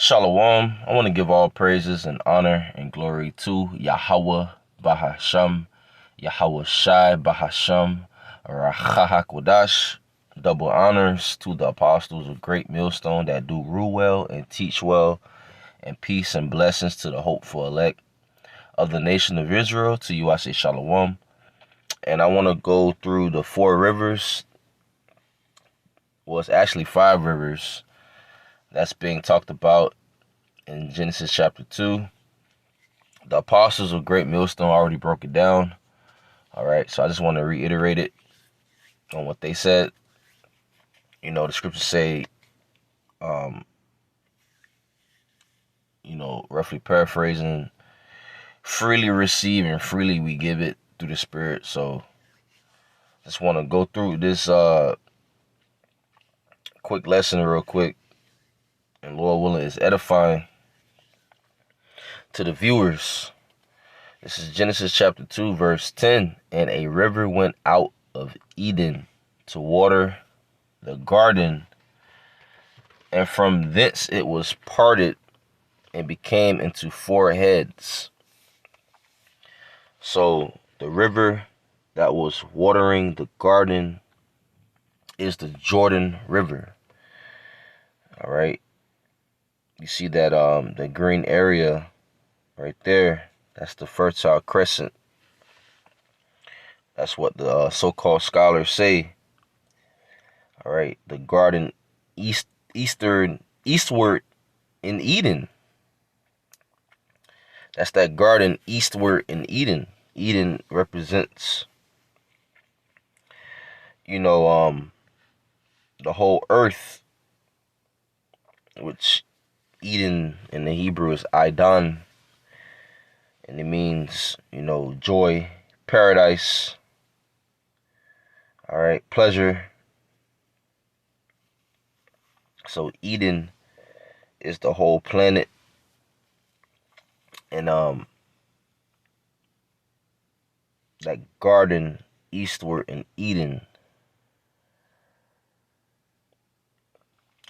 Shalom. I want to give all praises and honor and glory to Yahweh Bahasham, Yahweh Shai Bahasham, Rachahakodash. Double honors to the apostles of Great Millstone that do rule well and teach well, and peace and blessings to the hopeful elect of the nation of Israel. To you I say Shalom. And I want to go through the four rivers. Well, it's actually five rivers that's being talked about in Genesis chapter 2. The apostles of Great Millstone already broke it down. All right, so I just want to reiterate it on what they said. You know, the scriptures say, roughly paraphrasing, freely receive and freely we give it through the Spirit. So just want to go through this quick lesson real quick. And Lord willing, is edifying to the viewers. This is Genesis chapter 2, verse 10. And a river went out of Eden to water the garden, and from thence it was parted and became into four heads. So the river that was watering the garden is the Jordan River. All right. You see that the green area right there, that's the Fertile Crescent. That's what the so-called scholars say. All right, the garden eastward in Eden. That's that garden eastward in Eden. Eden represents, the whole earth, which Eden in the Hebrew is Aidan, and it means, joy, paradise, all right, pleasure. So Eden is the whole planet, and that garden eastward in Eden,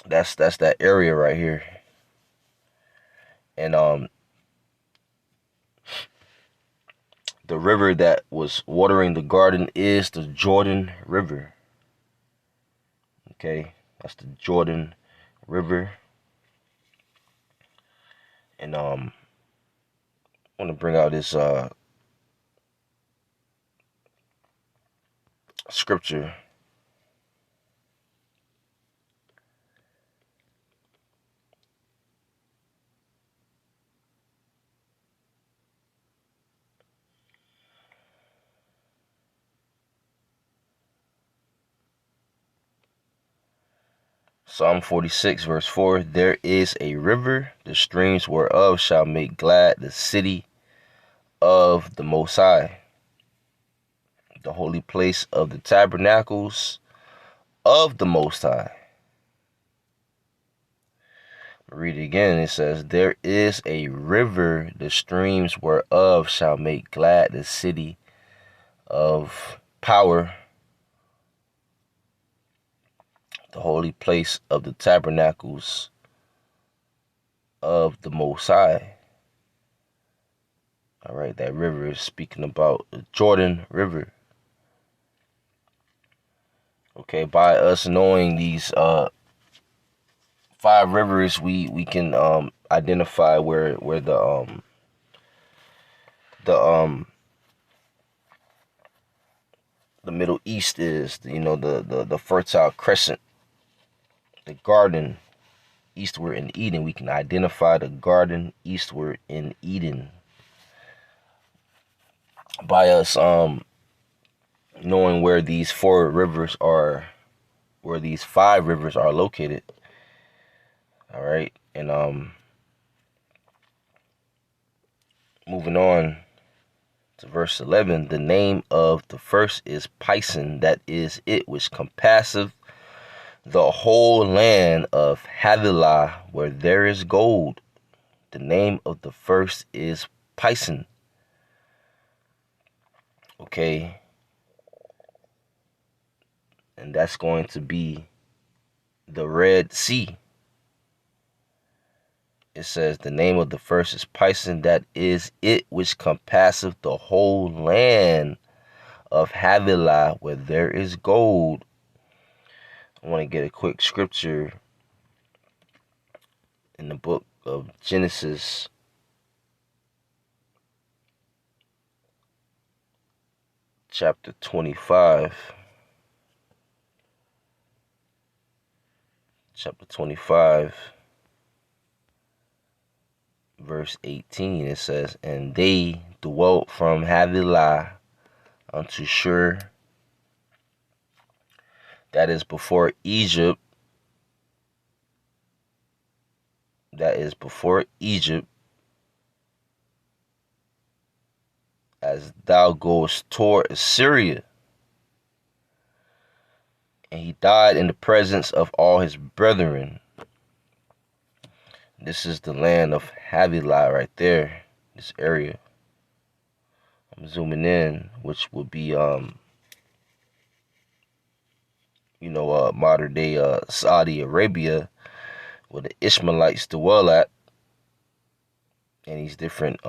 that's that area right here. And the river that was watering the garden is the Jordan River. Okay, that's the Jordan River. And I want to bring out this scripture. Psalm 46, verse 4, there is a river, the streams whereof shall make glad the city of the Most High, the holy place of the tabernacles of the Most High. Read it again. It says, there is a river, the streams whereof shall make glad the city of power, the holy place of the tabernacles of the Most High. All right, that river is speaking about the Jordan River. Okay, by us knowing these five rivers, we can identify where the Middle East is. The Fertile Crescent, the garden eastward in Eden. We can identify the garden eastward in Eden by us knowing where these four rivers are, where these five rivers are located. All right, and moving on to verse 11, the name of the first is Pison, that is it which compasseth the whole land of Havilah, where there is gold. The name of the first is Pison. Okay, and that's going to be the Red Sea. it says the name of the first is Pison, that is it which compasseth the whole land of Havilah, where there is gold. I want to get a quick scripture in the book of Genesis, chapter 25. Chapter 25, verse 18. It says, and they dwelt from Havilah unto Shur, that is before Egypt, as thou goest toward Assyria. And he died in the presence of all his brethren. This is the land of Havilah right there, this area. I'm zooming in, which would be, modern day Saudi Arabia, where the Ishmaelites dwell at, and these different,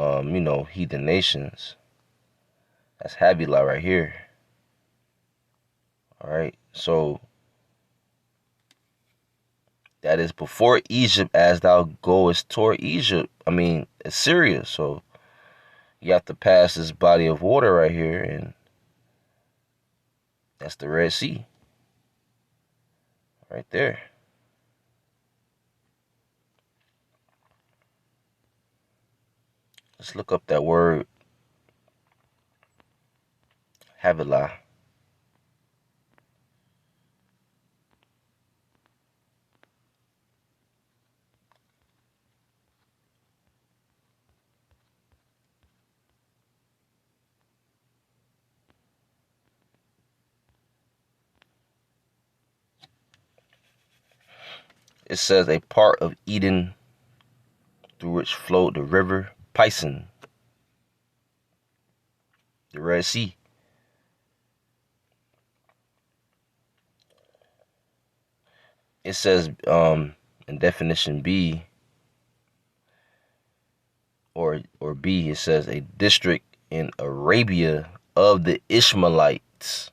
heathen nations. That's Havilah right here. All right, so that is before Egypt, as thou goest toward Assyria. So you have to pass this body of water right here, and that's the Red Sea right there. Let's look up that word, Havilah. It says a part of Eden through which flowed the river Pison, the Red Sea. It says in definition B or B, it says a district in Arabia of the Ishmaelites,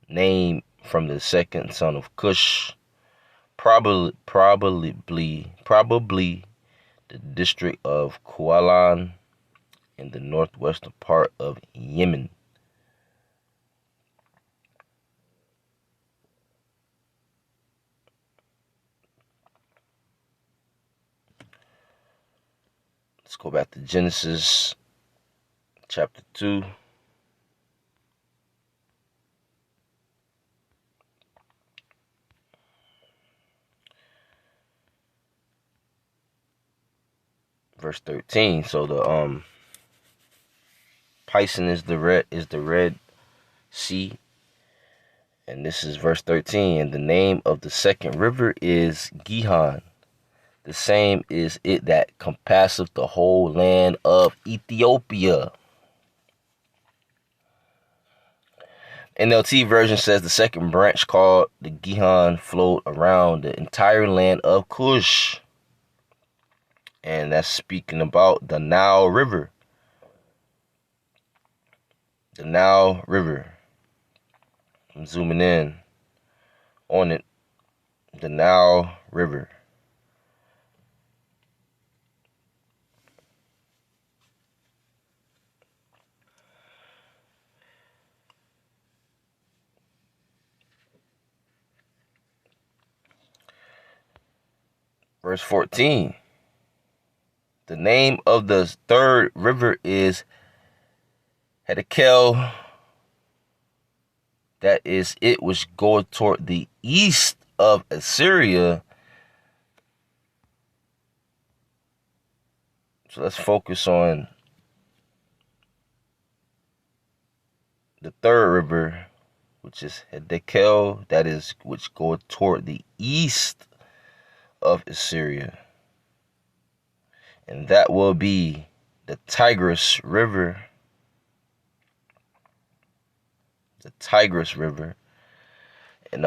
named from the second son of Cush, probably the district of Kualan in the northwestern part of Yemen. Let's go back to Genesis chapter 2. Verse 13. So the Pison is the Red Sea. And this is verse 13. And the name of the second river is Gihon. The same is it that compasseth the whole land of Ethiopia. NLT version says the second branch, called the Gihon, flowed around the entire land of Cush. And that's speaking about the Nile River. The Nile River. I'm zooming in on it. The Nile River. Verse 14. The name of the third river is Hiddekel. That is it which goeth toward the east of Assyria. So let's focus on the third river, which is Hiddekel, that is which goeth toward the east of Assyria. And that will be the Tigris River. The Tigris River. And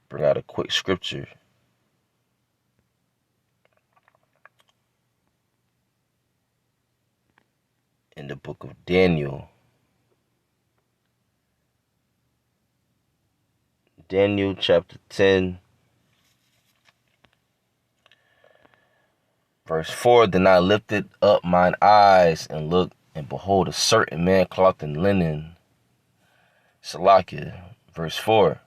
bring out a quick scripture. in the book of Daniel. Daniel chapter 10, verse 4. Then I lifted up mine eyes and looked, and behold, a certain man clothed in linen. Salakia, verse 4.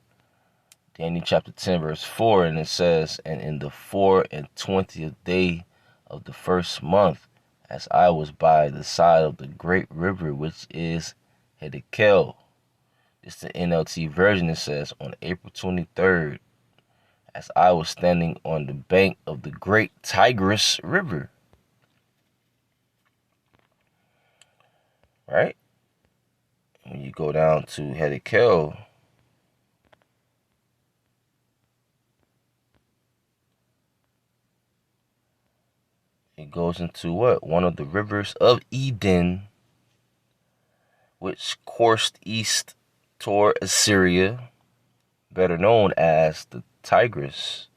Daniel chapter 10, verse 4, and it says, And in the 24th day of the first month, as I was by the side of the great river, which is Hiddekel. It's the NLT version. It says, on April 23rd, as I was standing on the bank of the great Tigris River. Right? When you go down to Hiddekel, it goes into what? One of the rivers of Eden, which coursed east toward Assyria, better known as the Tigris.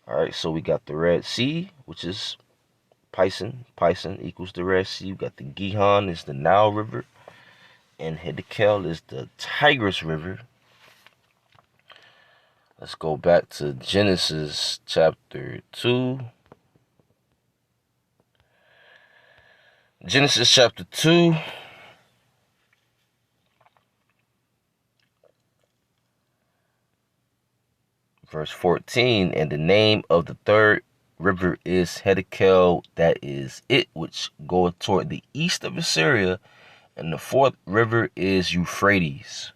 All right, so we got the Red Sea, which is Pison. Pison equals the Red Sea. We got the Gihon, is the Nile River, and Hiddekel is the Tigris River. Let's go back to Genesis chapter 2. Genesis chapter 2. Verse 14, and the name of the third river is Hiddekel, that is it which goeth toward the east of Assyria, and the fourth river is Euphrates.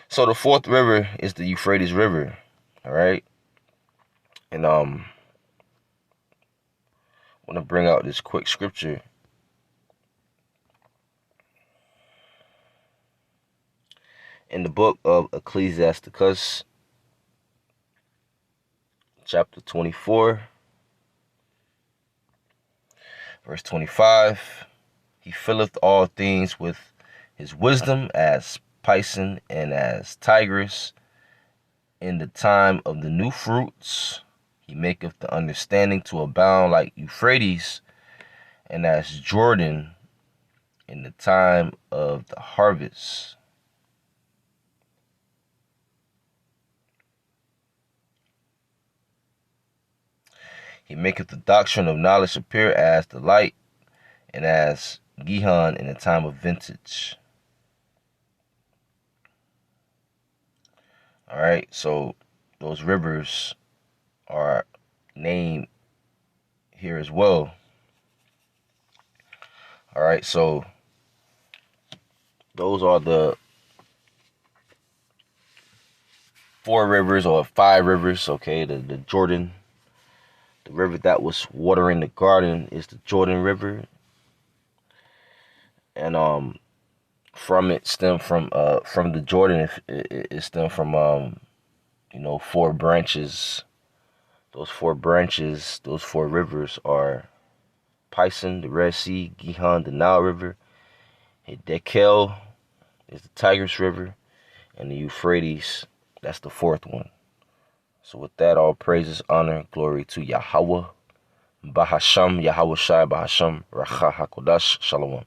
So the fourth river is the Euphrates River, all right? And I want to bring out this quick scripture. In the book of Ecclesiasticus, chapter 24, verse 25, he filleth all things with his wisdom as Pison and as Tigris. In the time of the new fruits, he maketh the understanding to abound like Euphrates, and as Jordan in the time of the harvest. He maketh the doctrine of knowledge appear as the light, and as Gihon in the time of vintage. All right, so those rivers are named here as well. All right, so those are the 4 rivers or 5 rivers. Okay, the Jordan, the river that was watering the garden is the Jordan River, and from it stem from the Jordan, it stem from 4 branches. Those 4 branches, those 4 rivers are Pison, the Red Sea; Gihon, the Nile River; Hiddekel is the Tigris River; and the Euphrates, that's the 4th one. So with that, all praises, honor, glory to Yahweh, Bahasham, Yahweh Shai, Bahasham, Racha HaKodash, Shalom.